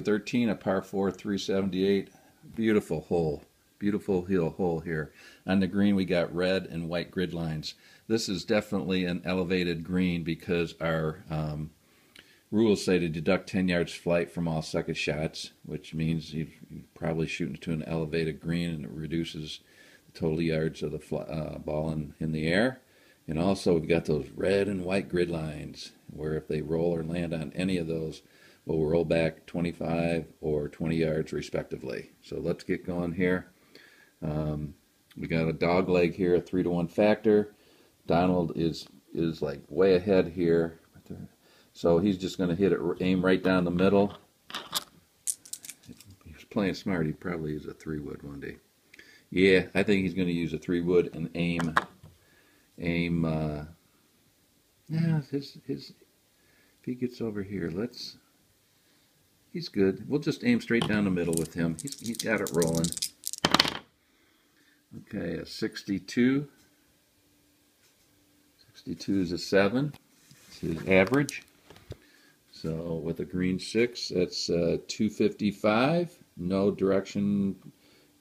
13, a par 4, 378. Beautiful hole. Beautiful hole here. On the green, we got red and white grid lines. This is definitely an elevated green because our rules say to deduct 10 yards flight from all second shots, which means you're probably shooting to an elevated green, and it reduces the total yards of the ball in the air. And also, we've got those red and white grid lines, where if they roll or land on any of those, we'll roll back 25 or 20 yards respectively. So let's get going here. We got a dog leg here, a 3-to-1 factor. Donald is like way ahead here. So he's just going to hit it, aim right down the middle. If he was playing smart, he'd probably use a 3-wood one day. Yeah, I think he's going to use a 3-wood and aim. Yeah, if he gets over here, he's good. We'll just aim straight down the middle with him. He's got it rolling. Okay, a 62. 62 is a 7. It's his average. So with a green 6, that's 255. No direction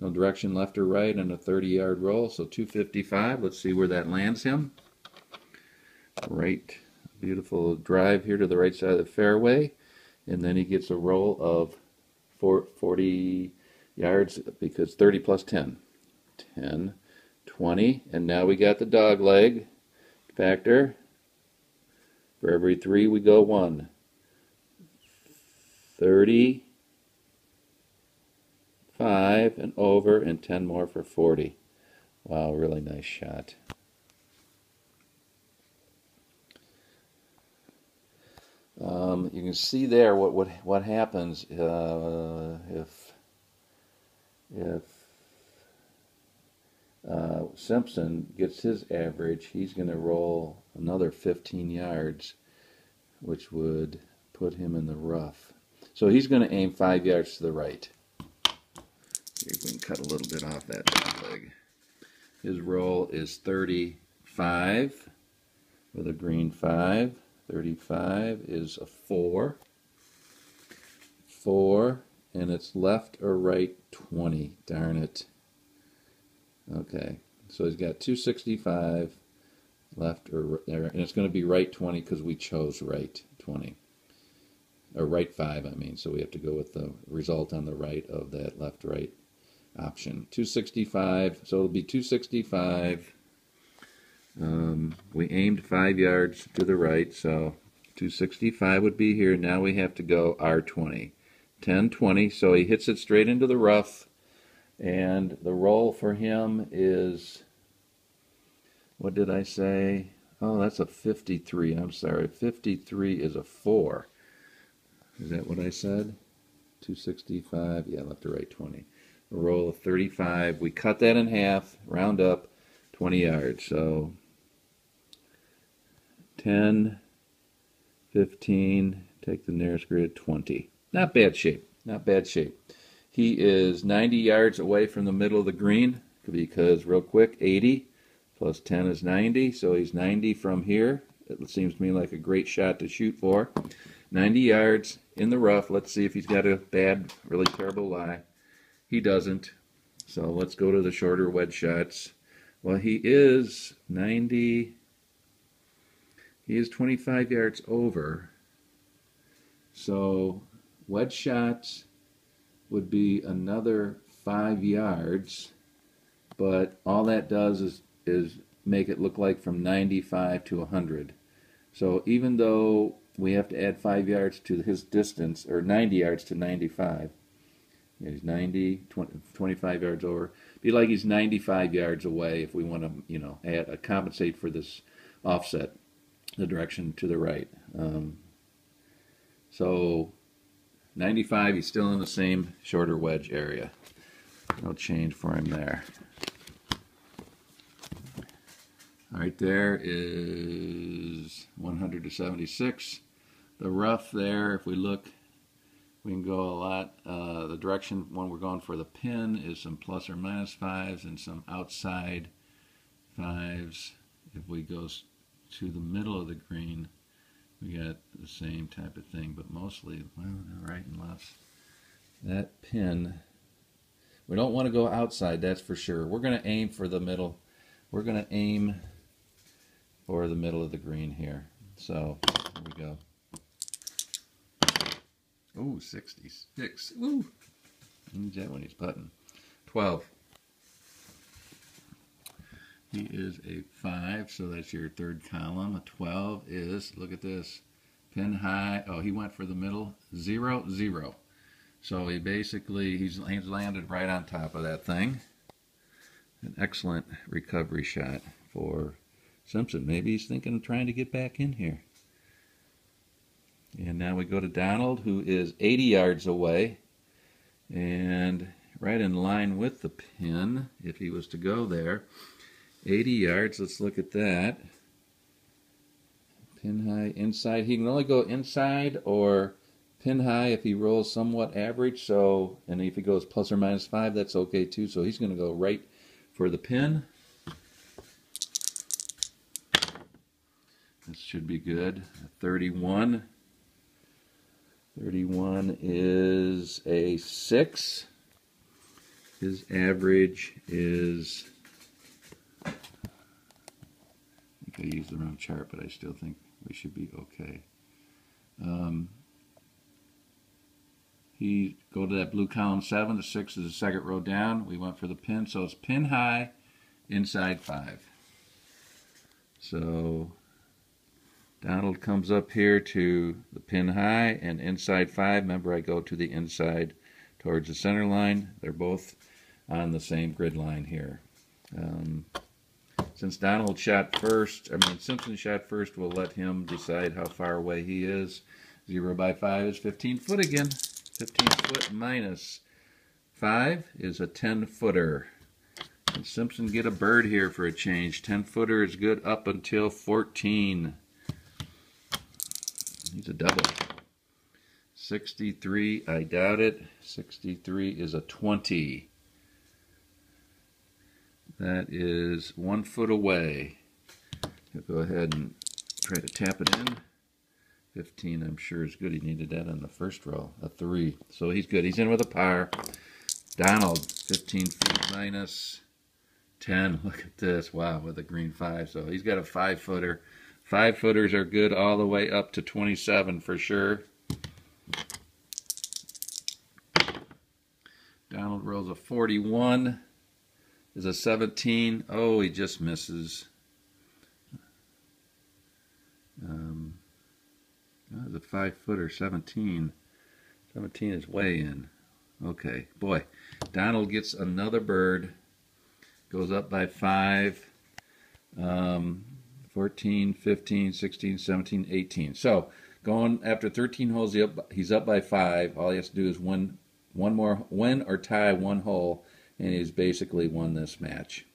left or right, and a 30-yard roll. So 255. Let's see where that lands him. Right, beautiful drive here to the right side of the fairway, and then he gets a roll of 40 yards because 30 plus 10. 10, 20, and now we got the dog leg factor. For every 3 we go 1. 35 and over, and 10 more for 40. Wow, really nice shot. You can see there what happens if Simpson gets his average. He's going to roll another 15 yards, which would put him in the rough. So he's going to aim 5 yards to the right. See if we can cut a little bit off that dog leg. His roll is 35 with a green 5. 35 is a 4. 4, and it's left or right 20. Darn it. Okay, so he's got 265 left or there, and it's going to be right 20 because we chose right 20. Or right 5, I mean, so we have to go with the result on the right of that left-right option. 265, so it'll be 265. We aimed 5 yards to the right, so 265 would be here. Now we have to go R20. 10, 20, so he hits it straight into the rough, and the roll for him is, what did I say? Oh, that's a 53. I'm sorry. 53 is a 4. Is that what I said? 265, yeah, left to right 20. A roll of 35. We cut that in half, round up, 20 yards. So 10, 15, take the nearest grid, 20. Not bad shape, not bad shape. He is 90 yards away from the middle of the green because, real quick, 80 plus 10 is 90. So he's 90 from here. It seems to me like a great shot to shoot for. 90 yards in the rough. Let's see if he's got a bad, really terrible lie. He doesn't. So let's go to the shorter wedge shots. Well, he is 90. He is 25 yards over. So wedge shots would be another 5 yards. But all that does is make it look like from 95 to 100. So even though we have to add 5 yards to his distance, or 90 yards to 95. Yeah, he's 90, 25 yards over. Be like he's 95 yards away if we want to, compensate for this offset, the direction to the right. So 95, he's still in the same shorter wedge area. No change for him there. All right, there is 100 to 76. The rough there, if we look, we can go a lot. The direction when we're going for the pin is some plus or minus 5s and some outside 5s. If we go to the middle of the green, we got the same type of thing, but mostly, well, right and left. that pin, we don't want to go outside, that's for sure. We're going to aim for the middle. We're going to aim for the middle of the green here. So, here we go. Ooh, 66. Ooh. He needs that when he's putting. 12. He is a 5, so that's your third column. A 12 is, look at this, pin high. Oh, he went for the middle. 0, 0. So he basically, he's landed right on top of that thing. An excellent recovery shot for Simpson. Maybe he's thinking of trying to get back in here. And now we go to Donald, who is 80 yards away. And right in line with the pin, if he was to go there. 80 yards, let's look at that. Pin high, inside. He can only go inside or pin high if he rolls somewhat average. So, and if he goes plus or minus 5, that's okay too. So he's going to go right for the pin. This should be good. 31. 31 is a 6. His average is, I think I used the wrong chart, but I still think we should be okay. He go to that blue column 7. The 6 is the second row down. We went for the pin, so it's pin high, inside 5. So Donald comes up here to the pin high and inside 5. Remember, I go to the inside towards the center line. They're both on the same grid line here. Since Donald shot first, Simpson shot first, we'll let him decide how far away he is. 0 by 5 is 15 foot again. 15 foot minus 5 is a 10-footer. Can Simpson get a bird here for a change? 10-footer is good up until 14. He's a double. 63, I doubt it. 63 is a 20. That is 1 foot away. I'll go ahead and try to tap it in. 15, I'm sure is good. He needed that on the first row. A 3. So he's good. He's in with a par. Donald, 15 feet minus 10. Look at this. Wow, with a green 5. So he's got a 5-footer. 5-footers are good all the way up to 27 for sure. Donald rolls a 41. Is a 17. Oh, he just misses. That was a 5-footer, 17. 17 is way in. Okay, boy. Donald gets another bird. Goes up by 5. 14, 15, 16, 17, 18. So, going after 13 holes, he's up by 5. All he has to do is win or tie one hole, and he's basically won this match.